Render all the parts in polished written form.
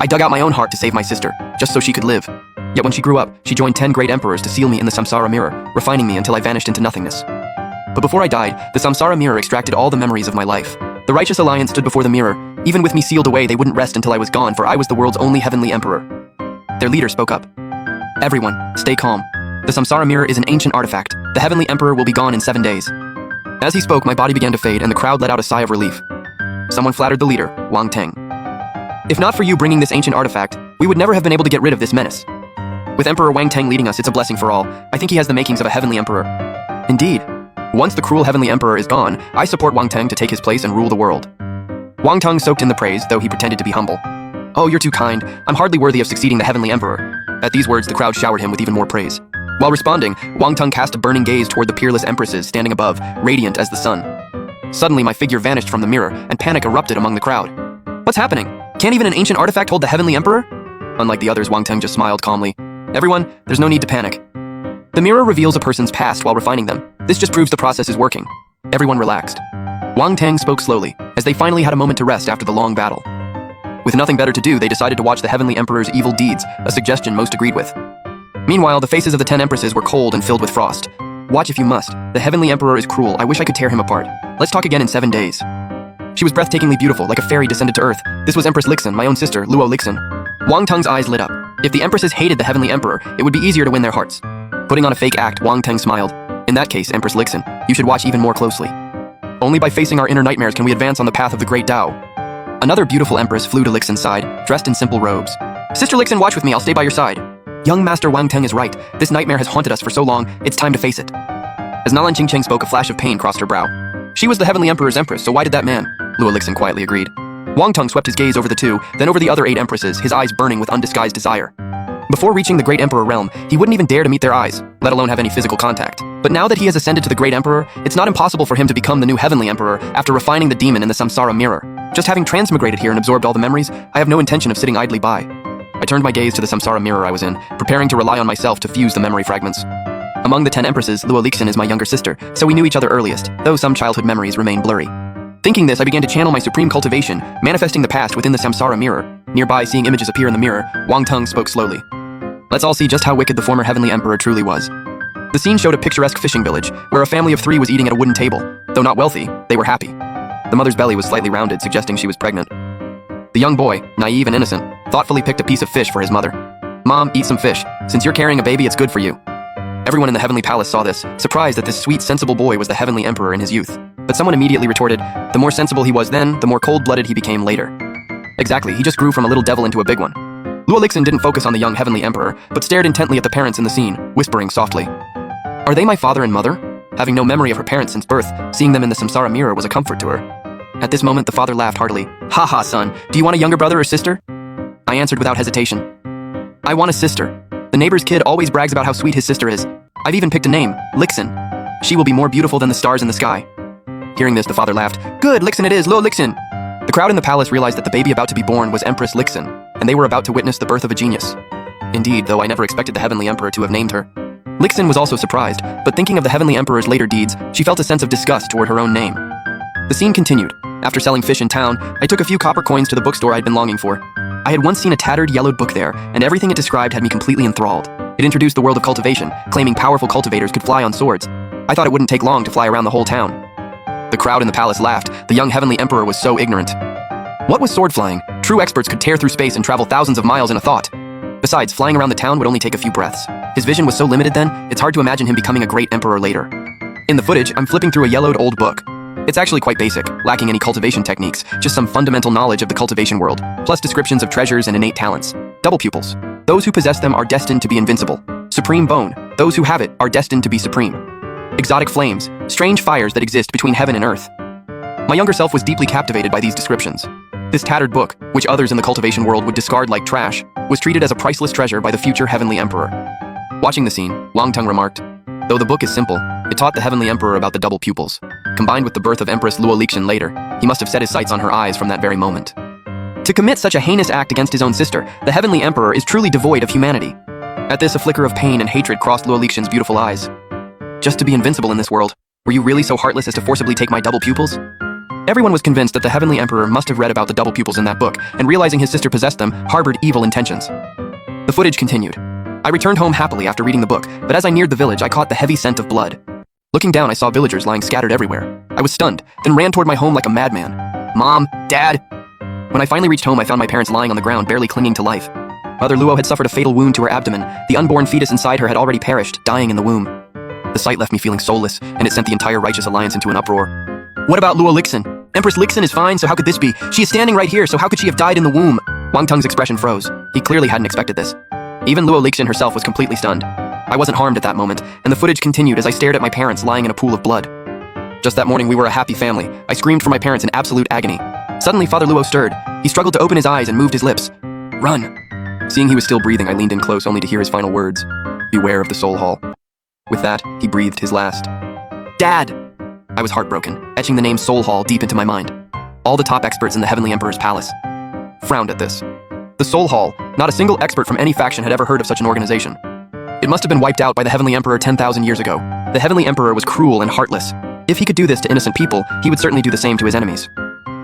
I dug out my own heart to save my sister, just so she could live. Yet when she grew up, she joined 10 great emperors to seal me in the samsara mirror, refining me until I vanished into nothingness. But before I died, the samsara mirror extracted all the memories of my life. The righteous alliance stood before the mirror. Even with me sealed away, they wouldn't rest until I was gone, for I was the world's only heavenly emperor. Their leader spoke up. Everyone, stay calm. The samsara mirror is an ancient artifact. The heavenly emperor will be gone in 7 days. As he spoke, my body began to fade, and the crowd let out a sigh of relief. Someone flattered the leader, Wang Teng. If not for you bringing this ancient artifact, we would never have been able to get rid of this menace. With Emperor Wang Teng leading us, it's a blessing for all. I think he has the makings of a heavenly emperor. Indeed. Once the cruel heavenly emperor is gone, I support Wang Teng to take his place and rule the world. Wang Teng soaked in the praise, though he pretended to be humble. Oh, you're too kind. I'm hardly worthy of succeeding the heavenly emperor. At these words, the crowd showered him with even more praise. While responding, Wang Teng cast a burning gaze toward the peerless empresses standing above, radiant as the sun. Suddenly, my figure vanished from the mirror, and panic erupted among the crowd. What's happening? Can't even an ancient artifact hold the heavenly emperor? Unlike the others, Wang Teng just smiled calmly. Everyone, there's no need to panic. The mirror reveals a person's past while refining them. This just proves the process is working. Everyone relaxed. Wang Teng spoke slowly, as they finally had a moment to rest after the long battle. With nothing better to do, they decided to watch the heavenly emperor's evil deeds, a suggestion most agreed with. Meanwhile, the faces of the 10 empresses were cold and filled with frost. Watch if you must. The heavenly emperor is cruel. I wish I could tear him apart. Let's talk again in 7 days. She was breathtakingly beautiful, like a fairy descended to earth. This was Empress Lixin, my own sister, Luo Lixin. Wang Teng's eyes lit up. If the empresses hated the heavenly emperor, it would be easier to win their hearts. Putting on a fake act, Wang Teng smiled. In that case, Empress Lixin, you should watch even more closely. Only by facing our inner nightmares can we advance on the path of the great Tao. Another beautiful empress flew to Lixin's side, dressed in simple robes. Sister Lixin, watch with me, I'll stay by your side. Young Master Wang Teng is right. This nightmare has haunted us for so long, it's time to face it. As Nalan Qingcheng spoke, a flash of pain crossed her brow. She was the heavenly emperor's empress, so why did that man? Luo Lixin quietly agreed. Wang Teng swept his gaze over the two, then over the other 8 empresses, his eyes burning with undisguised desire. Before reaching the great emperor realm, he wouldn't even dare to meet their eyes, let alone have any physical contact. But now that he has ascended to the great emperor, it's not impossible for him to become the new heavenly emperor after refining the demon in the samsara mirror. Just having transmigrated here and absorbed all the memories, I have no intention of sitting idly by. I turned my gaze to the samsara mirror I was in, preparing to rely on myself to fuse the memory fragments. Among the 10 empresses, Luo Lixin is my younger sister, so we knew each other earliest, though some childhood memories remain blurry. Thinking this, I began to channel my supreme cultivation, manifesting the past within the samsara mirror. Nearby, seeing images appear in the mirror, Wang Teng spoke slowly. Let's all see just how wicked the former heavenly emperor truly was. The scene showed a picturesque fishing village, where a family of 3 was eating at a wooden table. Though not wealthy, they were happy. The mother's belly was slightly rounded, suggesting she was pregnant. The young boy, naive and innocent, thoughtfully picked a piece of fish for his mother. Mom, eat some fish. Since you're carrying a baby, it's good for you. Everyone in the heavenly palace saw this, surprised that this sweet, sensible boy was the heavenly emperor in his youth. But someone immediately retorted, the more sensible he was then, the more cold-blooded he became later. Exactly, he just grew from a little devil into a big one. Luo Lixin didn't focus on the young heavenly emperor, but stared intently at the parents in the scene, whispering softly. Are they my father and mother? Having no memory of her parents since birth, seeing them in the samsara mirror was a comfort to her. At this moment, the father laughed heartily. Ha ha, son, do you want a younger brother or sister? I answered without hesitation. I want a sister. The neighbor's kid always brags about how sweet his sister is. I've even picked a name, Lixin. She will be more beautiful than the stars in the sky. Hearing this, the father laughed. Good, Lixin it is, Luo Lixin. The crowd in the palace realized that the baby about to be born was Empress Lixin, and they were about to witness the birth of a genius. Indeed, though I never expected the heavenly emperor to have named her. Lixin was also surprised, but thinking of the heavenly emperor's later deeds, she felt a sense of disgust toward her own name. The scene continued. After selling fish in town, I took a few copper coins to the bookstore I'd been longing for. I had once seen a tattered, yellowed book there, and everything it described had me completely enthralled. It introduced the world of cultivation, claiming powerful cultivators could fly on swords. I thought it wouldn't take long to fly around the whole town. The crowd in the palace laughed. The young heavenly emperor was so ignorant. What was sword flying? True experts could tear through space and travel thousands of miles in a thought. Besides, flying around the town would only take a few breaths. His vision was so limited then, it's hard to imagine him becoming a great emperor later. In the footage, I'm flipping through a yellowed old book. It's actually quite basic, lacking any cultivation techniques, just some fundamental knowledge of the cultivation world, plus descriptions of treasures and innate talents. Double pupils. Those who possess them are destined to be invincible. Supreme bone. Those who have it are destined to be supreme. Exotic flames. Strange fires that exist between heaven and earth. My younger self was deeply captivated by these descriptions. This tattered book, which others in the cultivation world would discard like trash, was treated as a priceless treasure by the future heavenly emperor. Watching the scene, Wang Teng remarked, though the book is simple, it taught the heavenly emperor about the double pupils. Combined with the birth of Empress Luo Lixin later, he must have set his sights on her eyes from that very moment. To commit such a heinous act against his own sister, the heavenly emperor is truly devoid of humanity. At this, a flicker of pain and hatred crossed Luo Lixin's beautiful eyes. Just to be invincible in this world, were you really so heartless as to forcibly take my double pupils? Everyone was convinced that the Heavenly Emperor must have read about the double pupils in that book, and realizing his sister possessed them, harbored evil intentions. The footage continued. I returned home happily after reading the book, but as I neared the village, I caught the heavy scent of blood. Looking down, I saw villagers lying scattered everywhere. I was stunned, then ran toward my home like a madman. Mom, Dad! When I finally reached home, I found my parents lying on the ground, barely clinging to life. Mother Luo had suffered a fatal wound to her abdomen. The unborn fetus inside her had already perished, dying in the womb. The sight left me feeling soulless, and it sent the entire righteous alliance into an uproar. What about Luo Lixin? Empress Lixin is fine, so how could this be? She is standing right here, so how could she have died in the womb? Wang Tung's expression froze. He clearly hadn't expected this. Even Luo Lixin herself was completely stunned. I wasn't harmed at that moment, and the footage continued as I stared at my parents lying in a pool of blood. Just that morning, we were a happy family. I screamed for my parents in absolute agony. Suddenly, Father Luo stirred. He struggled to open his eyes and moved his lips. Run! Seeing he was still breathing, I leaned in close only to hear his final words. Beware of the soul hall. With that, he breathed his last. Dad! I was heartbroken, etching the name Soul Hall deep into my mind. All the top experts in the Heavenly Emperor's palace frowned at this. The Soul Hall, not a single expert from any faction had ever heard of such an organization. It must have been wiped out by the Heavenly Emperor 10,000 years ago. The Heavenly Emperor was cruel and heartless. If he could do this to innocent people, he would certainly do the same to his enemies.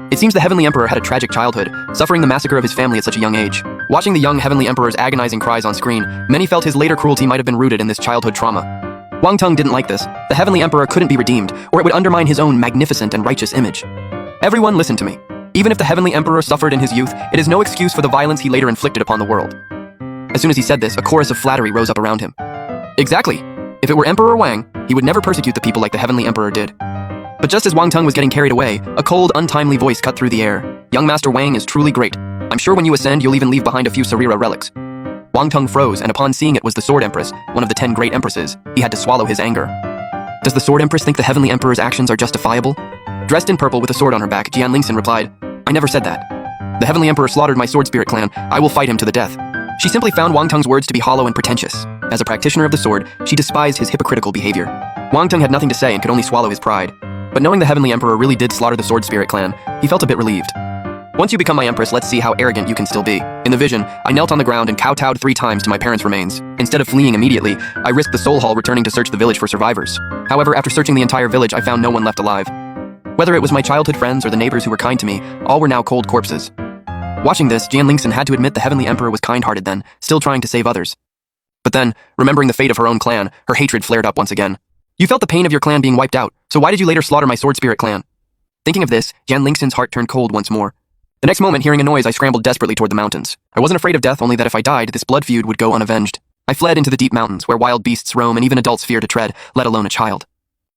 It seems the Heavenly Emperor had a tragic childhood, suffering the massacre of his family at such a young age. Watching the young Heavenly Emperor's agonizing cries on screen, many felt his later cruelty might have been rooted in this childhood trauma. Wang Tung didn't like this. The Heavenly Emperor couldn't be redeemed, or it would undermine his own magnificent and righteous image. Everyone listened to me. Even if the Heavenly Emperor suffered in his youth, it is no excuse for the violence he later inflicted upon the world. As soon as he said this, a chorus of flattery rose up around him. Exactly. If it were Emperor Wang, he would never persecute the people like the Heavenly Emperor did. But just as Wang Tung was getting carried away, a cold, untimely voice cut through the air. Young Master Wang is truly great. I'm sure when you ascend, you'll even leave behind a few Sarira relics. Wang Tung froze, and upon seeing it was the Sword Empress, one of the 10 great empresses, he had to swallow his anger. Does the Sword Empress think the Heavenly Emperor's actions are justifiable? Dressed in purple with a sword on her back, Jian Lingxin replied, I never said that. The Heavenly Emperor slaughtered my Sword Spirit clan. I will fight him to the death. She simply found Wang Tung's words to be hollow and pretentious. As a practitioner of the sword, she despised his hypocritical behavior. Wang Tung had nothing to say and could only swallow his pride. But knowing the Heavenly Emperor really did slaughter the Sword Spirit clan, he felt a bit relieved. Once you become my Empress, let's see how arrogant you can still be. In the vision, I knelt on the ground and kowtowed 3 times to my parents' remains. Instead of fleeing immediately, I risked the Soul Hall returning to search the village for survivors. However, after searching the entire village, I found no one left alive. Whether it was my childhood friends or the neighbors who were kind to me, all were now cold corpses. Watching this, Jian Lingxin had to admit the Heavenly Emperor was kind-hearted then, still trying to save others. But then, remembering the fate of her own clan, her hatred flared up once again. You felt the pain of your clan being wiped out, so why did you later slaughter my Sword Spirit clan? Thinking of this, Jian Lingxin's heart turned cold once more. The next moment, hearing a noise, I scrambled desperately toward the mountains. I wasn't afraid of death, only that if I died, this blood feud would go unavenged. I fled into the deep mountains, where wild beasts roam and even adults fear to tread, let alone a child.